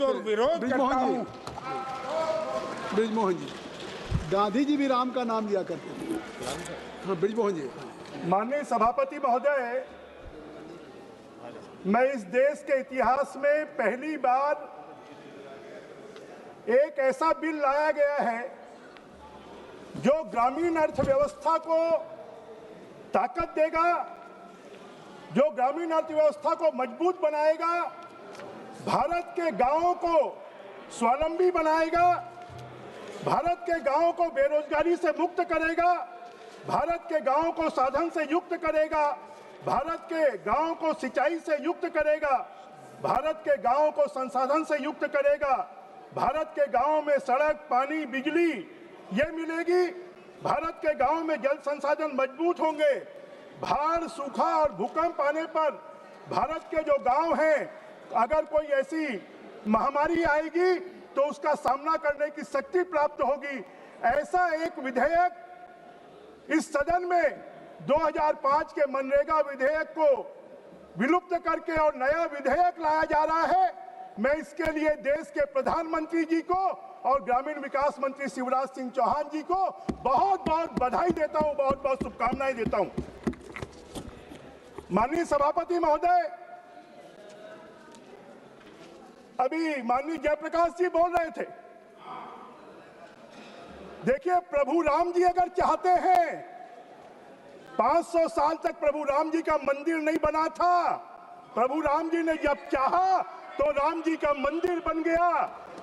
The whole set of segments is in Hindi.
पुरजोर विरोध करता हूँ। ब्रिजमोहन जी, गांधी जी भी राम का नाम लिया करते थे। हाँ, ब्रिजमोहन जी। माननीय सभापति महोदय, मैं इस देश के इतिहास में पहली बार एक ऐसा बिल लाया गया है जो ग्रामीण अर्थव्यवस्था को ताकत देगा, जो ग्रामीण अर्थव्यवस्था को मजबूत बनाएगा, भारत के गांवों को स्वावलंबी बनाएगा, भारत के गांवों को बेरोजगारी से मुक्त करेगा, भारत के गांवों को साधन से युक्त करेगा, भारत के गांवों को सिंचाई से युक्त करेगा, भारत के गांवों को संसाधन से युक्त करेगा, भारत के गांवों में सड़क, पानी, बिजली ये मिलेगी, भारत के गांवों में जल संसाधन मजबूत होंगे, बाढ़, सूखा और भूकंप आने पर भारत के जो गांव हैं, अगर कोई ऐसी महामारी आएगी तो उसका सामना करने की शक्ति प्राप्त होगी। ऐसा एक विधेयक इस सदन में 2005 के मनरेगा विधेयक को विलुप्त करके और नया विधेयक लाया जा रहा है। मैं इसके लिए देश के प्रधानमंत्री जी को और ग्रामीण विकास मंत्री शिवराज सिंह चौहान जी को बहुत बहुत बधाई देता हूं, बहुत बहुत शुभकामनाएं देता हूं। माननीय सभापति महोदय, अभी माननीय जयप्रकाश जी बोल रहे थे, देखिए प्रभु राम जी अगर चाहते हैं, 500 साल तक प्रभु राम जी का मंदिर नहीं बना था, प्रभु राम जी ने जब चाहा तो राम जी का मंदिर बन गया।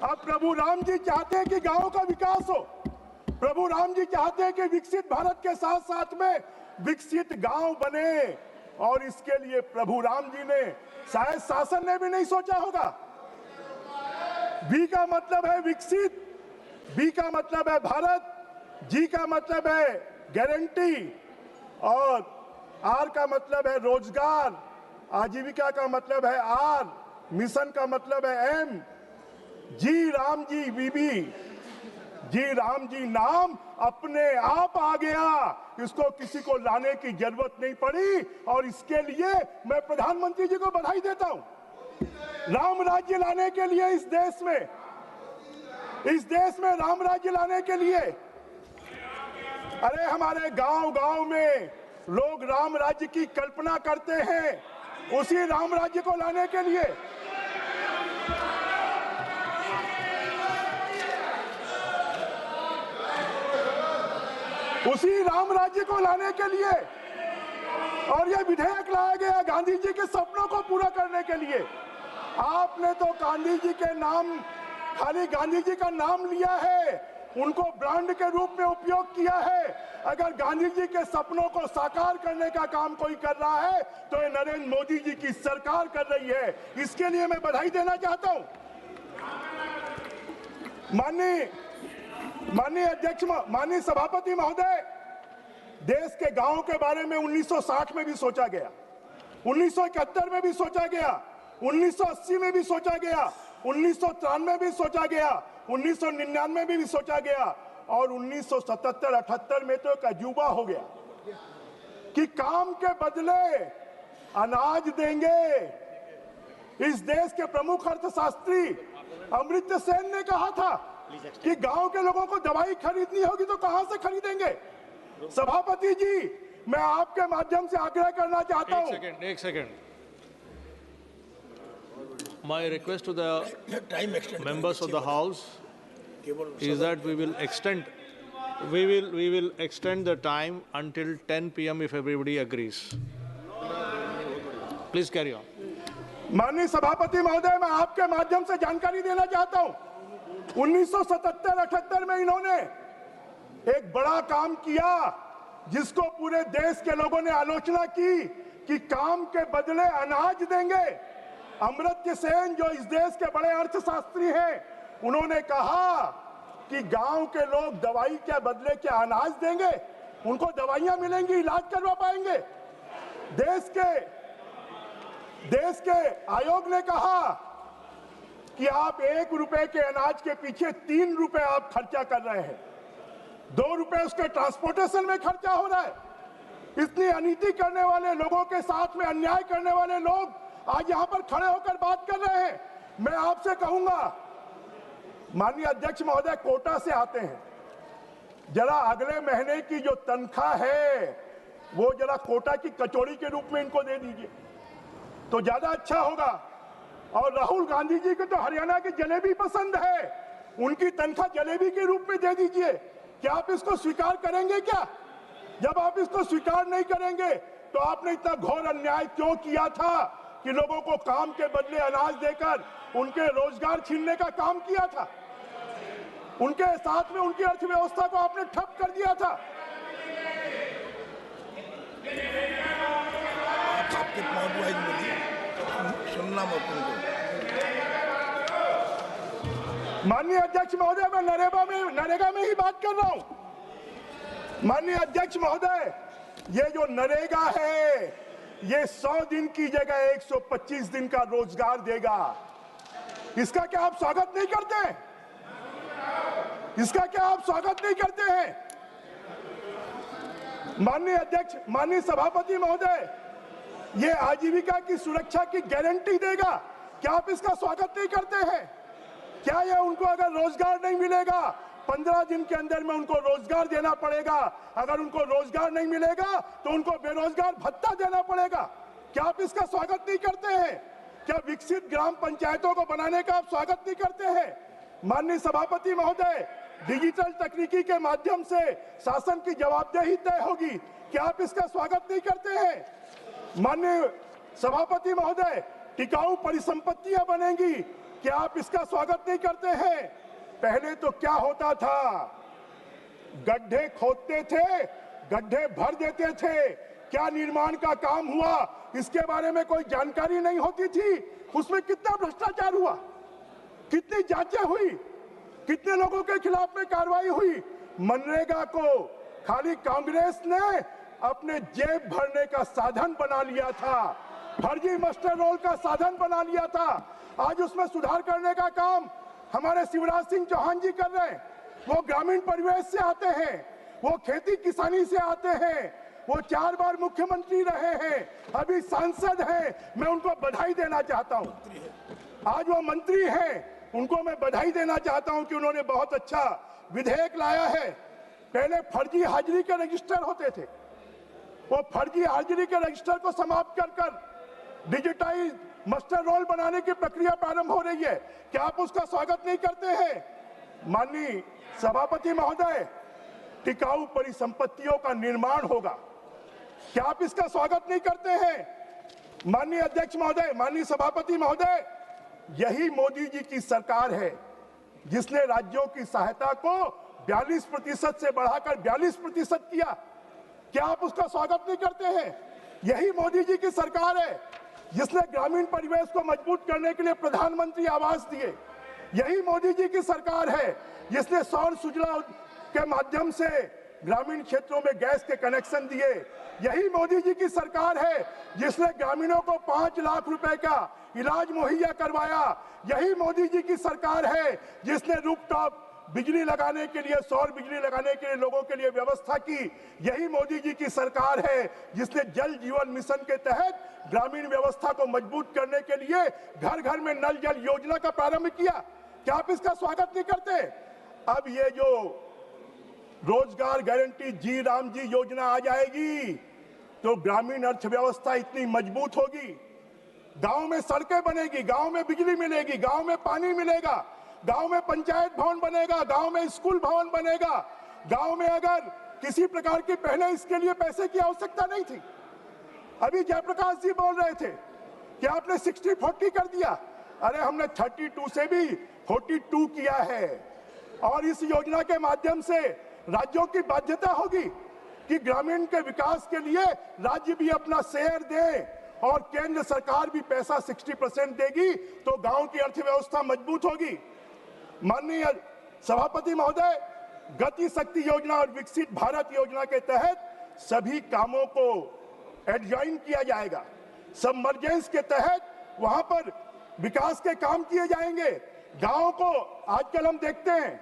अब प्रभु राम जी चाहते हैं कि गांवों का विकास हो, प्रभु राम जी चाहते हैं कि विकसित भारत के साथ साथ में विकसित गांव बने, और इसके लिए प्रभु राम जी ने शायद शासन ने भी नहीं सोचा होगा। वी का मतलब है विकसित, बी का मतलब है भारत, जी का मतलब है गारंटी, और आर का मतलब है रोजगार, आजीविका का मतलब है आर, मिशन का मतलब है एम, जी राम जी बीबी, जी राम जी नाम अपने आप आ गया, इसको किसी को लाने की जरूरत नहीं पड़ी, और इसके लिए मैं प्रधानमंत्री जी को बधाई देता हूं। राम राज्य लाने के लिए इस देश में राम राज्य लाने के लिए, अरे हमारे गांव-गांव में लोग राम राज्य की कल्पना करते हैं, उसी राम राज्य को लाने के लिए और यह विधेयक लाया गया गांधी जी के सपनों को पूरा करने के लिए। आपने तो गांधी जी के नाम, खाली गांधी जी का नाम लिया है, उनको ब्रांड के रूप में उपयोग किया है। अगर गांधी जी के सपनों को साकार करने का काम कोई कर रहा है तो ये नरेंद्र मोदी जी की सरकार कर रही है, इसके लिए मैं बधाई देना चाहता हूं। माननीय अध्यक्ष, माननीय सभापति महोदय, देश के गांवों के बारे में 1960 में भी सोचा गया, 1971 में भी सोचा गया, 1980 में भी सोचा गया, 1993 में भी सोचा गया, 1999 में भी सोचा गया, और 1977-78 में तो एक अजूबा हो गया कि काम के बदले अनाज देंगे। इस देश के प्रमुख अर्थशास्त्री अमर्त्य सेन ने कहा था कि गांव के लोगों को दवाई खरीदनी होगी तो कहां से खरीदेंगे। सभापति जी, मैं आपके माध्यम से आग्रह करना चाहता हूं। एक second. My request to the members of the House is that we will extend the time until 10 p.m. if everybody agrees. Please carry on. माननीय सभापति महोदय, मैं आपके माध्यम से जानकारी देना चाहता हूं। 1977-78 में इन्होंने एक बड़ा काम किया जिसको पूरे देश के लोगों ने आलोचना की कि काम के बदले अनाज देंगे। अमर्त्य सेन जो इस देश के बड़े अर्थशास्त्री हैं, उन्होंने कहा कि गांव के लोग दवाई के बदले क्या अनाज देंगे, उनको दवाइयां मिलेंगी, इलाज करवा पाएंगे। देश के आयोग ने कहा कि आप 1 रुपए के अनाज के पीछे 3 रुपए आप खर्चा कर रहे हैं, 2 रुपए उसके ट्रांसपोर्टेशन में खर्चा हो रहा है। इतनी अनीति करने वाले लोगों के साथ में अन्याय करने वाले लोग आज यहाँ पर खड़े होकर बात कर रहे हैं। मैं आपसे कहूंगा, माननीय अध्यक्ष महोदय कोटा से आते हैं, जरा अगले महीने की जो तनख्वाह है वो जरा कोटा की कचौड़ी के रूप में इनको दे दीजिए तो ज्यादा अच्छा होगा। और राहुल गांधी जी को तो हरियाणा की जलेबी पसंद है, उनकी तनख्वाह जलेबी के रूप में दे दीजिए। क्या आप इसको स्वीकार करेंगे क्या? जब आप इसको स्वीकार नहीं करेंगे तो आपने इतना घोर अन्याय क्यों किया था कि लोगों को काम के बदले अनाज देकर उनके रोजगार छीनने का काम किया था? उनके साथ में उनकी अर्थव्यवस्था को आपने ठप कर दिया था। आपके पॉइंट वाइज बोलिए, सुनना मत उनको। माननीय अध्यक्ष महोदय, मैं नरेगा में ही बात कर रहा हूं। माननीय अध्यक्ष महोदय, ये जो नरेगा है ये 100 दिन की जगह 125 दिन का रोजगार देगा। इसका क्या आप स्वागत नहीं करते? इसका क्या आप स्वागत नहीं करते हैं? माननीय अध्यक्ष, माननीय सभापति महोदय, ये आजीविका की सुरक्षा की गारंटी देगा। क्या आप इसका स्वागत नहीं करते हैं? क्या ये उनको अगर रोजगार नहीं मिलेगा 15 दिन के अंदर में उनको रोजगार देना पड़ेगा? अगर उनको रोजगार नहीं मिलेगा तो उनको बेरोजगार भत्ता देना पड़ेगा। क्या आप इसका स्वागत नहीं करते हैं? क्या विकसित ग्राम पंचायतों को बनाने का आप स्वागत नहीं करते हैं? माननीय सभापति महोदय, डिजिटल तकनीकी के माध्यम से शासन की जवाबदेही तय होगी। क्या आप इसका स्वागत नहीं करते हैं? माननीय सभापति महोदय, टिकाऊ परिसंपत्तियां बनेंगी। क्या आप इसका स्वागत नहीं करते हैं? पहले तो क्या होता था, गड्ढे खोदते थे, गड्ढे भर देते थे, क्या निर्माण का काम हुआ इसके बारे में कोई जानकारी नहीं होती थी। उसमें कितना भ्रष्टाचार हुआ, कितनी जांचें हुई, कितने लोगों के खिलाफ में कार्रवाई हुई। मनरेगा को खाली कांग्रेस ने अपने जेब भरने का साधन बना लिया था, फर्जी मास्टर रोल का साधन बना लिया था। आज उसमें सुधार करने का काम हमारे शिवराज सिंह चौहान जी कर रहे हैं। वो ग्रामीण परिवेश से आते हैं, वो खेती किसानी से आते हैं, वो 4 बार मुख्यमंत्री रहे हैं, अभी सांसद हैं। मैं उनको बधाई देना चाहता हूं। आज वो मंत्री हैं, उनको मैं बधाई देना चाहता हूं कि उन्होंने बहुत अच्छा विधेयक लाया है। पहले फर्जी हाजिरी के रजिस्टर होते थे, वो फर्जी हाजिरी के रजिस्टर को समाप्त कर डिजिटाइज मास्टर रोल बनाने की प्रक्रिया प्रारंभ हो रही है। क्या आप उसका स्वागत नहीं करते हैं? माननीय सभापति महोदय, टिकाऊ परिसंपत्तियों का निर्माण होगा। क्या आप इसका स्वागत नहीं करते हैं? माननीय अध्यक्ष महोदय, माननीय सभापति महोदय, यही मोदी जी की सरकार है जिसने राज्यों की सहायता को 42% से बढ़ाकर 42% किया। क्या आप उसका स्वागत नहीं करते हैं? यही मोदी जी की सरकार है जिसने ग्रामीण परिवेश को मजबूत करने के लिए प्रधानमंत्री आवास दिए। यही मोदी जी की सरकार है जिसने सौर सुजला के माध्यम से ग्रामीण क्षेत्रों में गैस के कनेक्शन दिए। यही मोदी जी की सरकार है जिसने ग्रामीणों को 5 लाख रुपए का इलाज मुहैया करवाया। यही मोदी जी की सरकार है जिसने रूफटॉप बिजली लगाने के लिए, सौर बिजली लगाने के लिए लोगों के लिए व्यवस्था की। यही मोदी जी की सरकार है जिसने जल जीवन मिशन के तहत ग्रामीण व्यवस्था को मजबूत करने के लिए घर घर में नल जल योजना का प्रारंभ किया। क्या आप इसका स्वागत नहीं करते? अब ये जो रोजगार गारंटी जी राम जी योजना आ जाएगी तो ग्रामीण अर्थव्यवस्था इतनी मजबूत होगी, गांव में सड़कें बनेगी, गांव में बिजली मिलेगी, गांव में पानी मिलेगा, गांव में पंचायत भवन बनेगा, गांव में स्कूल भवन बनेगा। गांव में अगर किसी प्रकार की पहले इसके लिए पैसे की आवश्यकता नहीं थी। अभी जयप्रकाश जी बोल रहे थे कि आपने 60-40 कर दिया। अरे हमने 32 से भी 42 किया है। और इस योजना के माध्यम से राज्यों की बाध्यता होगी कि ग्रामीण के विकास के लिए राज्य भी अपना शेयर दे और केंद्र सरकार भी पैसा 60% देगी तो गांव की अर्थव्यवस्था मजबूत होगी। माननीय सभापति महोदय, गति शक्ति योजना और विकसित भारत योजना के तहत सभी कामों को एडजॉइन किया जाएगा। सबमर्जेंस के तहत वहां पर विकास के काम किए जाएंगे। गांव को आजकल हम देखते हैं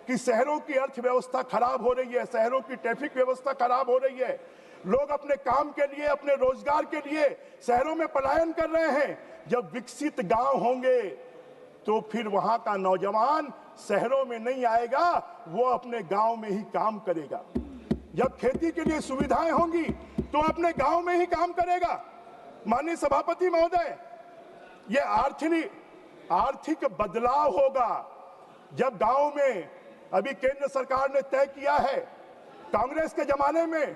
कि शहरों की अर्थव्यवस्था खराब हो रही है, शहरों की ट्रैफिक व्यवस्था खराब हो रही है। लोग अपने काम के लिए, अपने रोजगार के लिए शहरों में पलायन कर रहे हैं। जब विकसित गांव होंगे तो फिर वहां का नौजवान शहरों में नहीं आएगा, वो अपने गांव में ही काम करेगा। जब खेती के लिए सुविधाएं होंगी तो अपने गांव में ही काम करेगा। माननीय सभापति महोदय, ये आर्थिक बदलाव होगा जब गांव में, अभी केंद्र सरकार ने तय किया है, कांग्रेस के जमाने में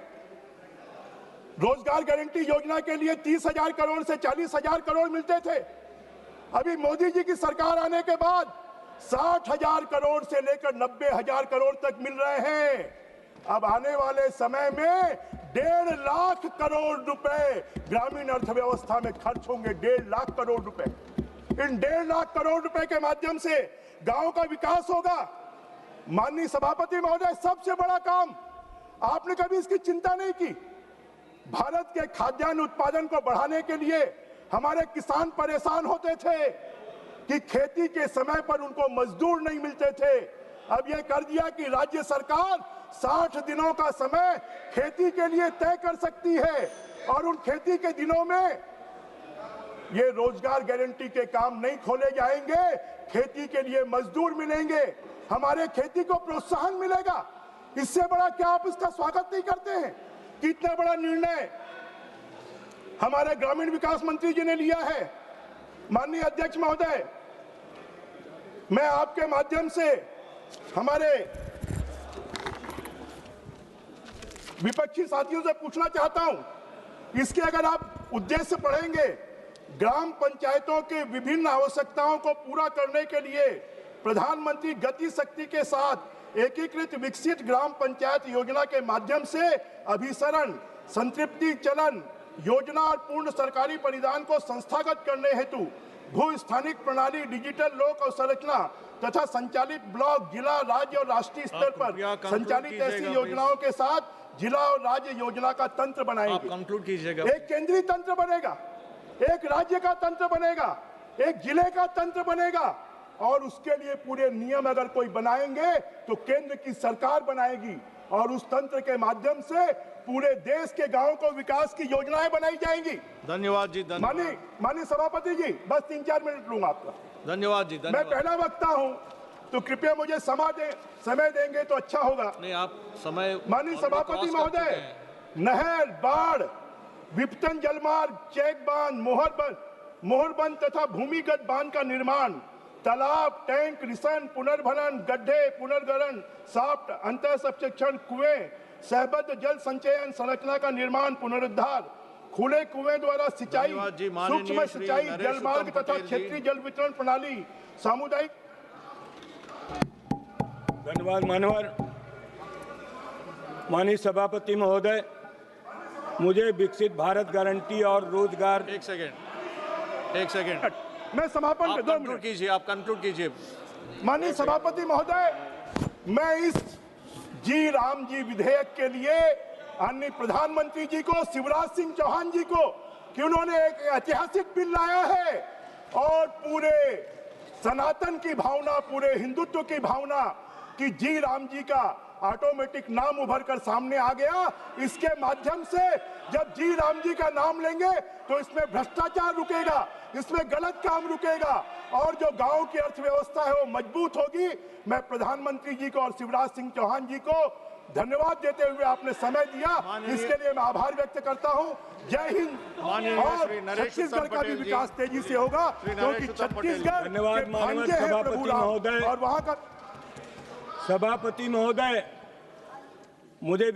रोजगार गारंटी योजना के लिए 30,000 करोड़ से 40,000 करोड़ मिलते थे। अभी मोदी जी की सरकार आने के बाद 60,000 करोड़ से लेकर 90,000 करोड़ तक मिल रहे हैं। अब आने वाले समय में 1.5 लाख करोड़ रुपए ग्रामीण अर्थव्यवस्था में खर्च होंगे। 1.5 लाख करोड़ रुपए। इन 1.5 लाख करोड़ रुपए के माध्यम से गांव का विकास होगा। माननीय सभापति महोदय, सबसे बड़ा काम, आपने कभी इसकी चिंता नहीं की। भारत के खाद्यान्न उत्पादन को बढ़ाने के लिए हमारे किसान परेशान होते थे कि खेती के समय पर उनको मजदूर नहीं मिलते थे। अब यह कर दिया कि राज्य सरकार 60 दिनों का समय खेती के लिए तय कर सकती है और उन खेती के दिनों में ये रोजगार गारंटी के काम नहीं खोले जाएंगे। खेती के लिए मजदूर मिलेंगे, हमारे खेती को प्रोत्साहन मिलेगा। इससे बड़ा क्या आप इसका स्वागत नहीं करते हैं? कितना बड़ा निर्णय हमारे ग्रामीण विकास मंत्री जी ने लिया है। माननीय अध्यक्ष महोदय, मैं आपके माध्यम से हमारे विपक्षी साथियों से पूछना चाहता हूं, इसके अगर आप उद्देश्य पढ़ेंगे, ग्राम पंचायतों के विभिन्न आवश्यकताओं को पूरा करने के लिए प्रधानमंत्री गति शक्ति के साथ एकीकृत विकसित ग्राम पंचायत योजना के माध्यम से अभिसरण, संतृप्ति चलन योजना और पूर्ण सरकारी परिधान को संस्थागत करने हेतु भू स्थानिक प्रणाली, डिजिटल लोक अवसंरचना तथा संचालित ब्लॉक, जिला, राज्य और राष्ट्रीय स्तर पर संचालित ऐसी योजनाओं के साथ जिला और राज्य योजना का तंत्र बनाएंगे। कंक्लूड कीजिएगा। एक केंद्रीय तंत्र बनेगा, एक राज्य का तंत्र बनेगा, एक जिले का तंत्र बनेगा और उसके लिए पूरे नियम अगर कोई बनाएंगे तो केंद्र की सरकार बनाएगी और उस तंत्र के माध्यम से पूरे देश के गांवों को विकास की योजनाएं बनाई जाएंगी। धन्यवाद जी। माननीय सभापति जी, बस 3-4 मिनट लूंगा आपका। धन्यवाद जी। मैं पहला वक्ता हूं तो कृपया मुझे समय देंगे तो अच्छा होगा। नहीं, आप समय। माननीय सभापति महोदय, नहर, बाढ़, विपतन जलमार्ग, चेक बांध, मोहरबंद तथा भूमिगत बांध का निर्माण, तालाब, टैंक, रिसन, पुनर्भरण, गड्ढे, पुनर्गरण, साफ्ट, अंतर सबसेक्शन, कुएं, सहबद्ध जल संचयन संरचना का निर्माण, पुनरुद्धार, खुले कुएं द्वारा सिंचाई, सूक्ष्म सिंचाई, जलमार्ग तथा क्षेत्रीय जल वितरण प्रणाली, सामुदायिक। धन्यवाद मानवर। माननीय सभापति महोदय, मुझे विकसित भारत गारंटी और रोजगार। एक सेकेंड मैं समापन कर दूं। आप कंक्लूड कीजिए। माननीय सभापति महोदय, मैं इस जी राम जी विधेयक के लिए अन्य प्रधानमंत्री जी को, शिवराज सिंह चौहान जी को, कि उन्होंने एक ऐतिहासिक बिल लाया है और पूरे सनातन की भावना, पूरे हिंदुत्व की भावना कि जी राम जी का ऑटोमेटिक नाम उभर कर सामने आ गया। इसके माध्यम से जब जी राम जी का नाम लेंगे तो इसमें भ्रष्टाचार रुकेगा, इसमें गलत काम रुकेगा और जो गांव की अर्थव्यवस्था है वो मजबूत होगी। मैं प्रधानमंत्री जी को और शिवराज सिंह चौहान जी को धन्यवाद देते हुए आपने समय दिया, इसके लिए मैं आभार व्यक्त करता हूं। जय हिंद। और छत्तीसगढ़ का भी विकास तेजी से होगा क्योंकि छत्तीसगढ़ धन्यवाद माननीय सभापति महोदय। और वहां का सभापति महोदय, मुझे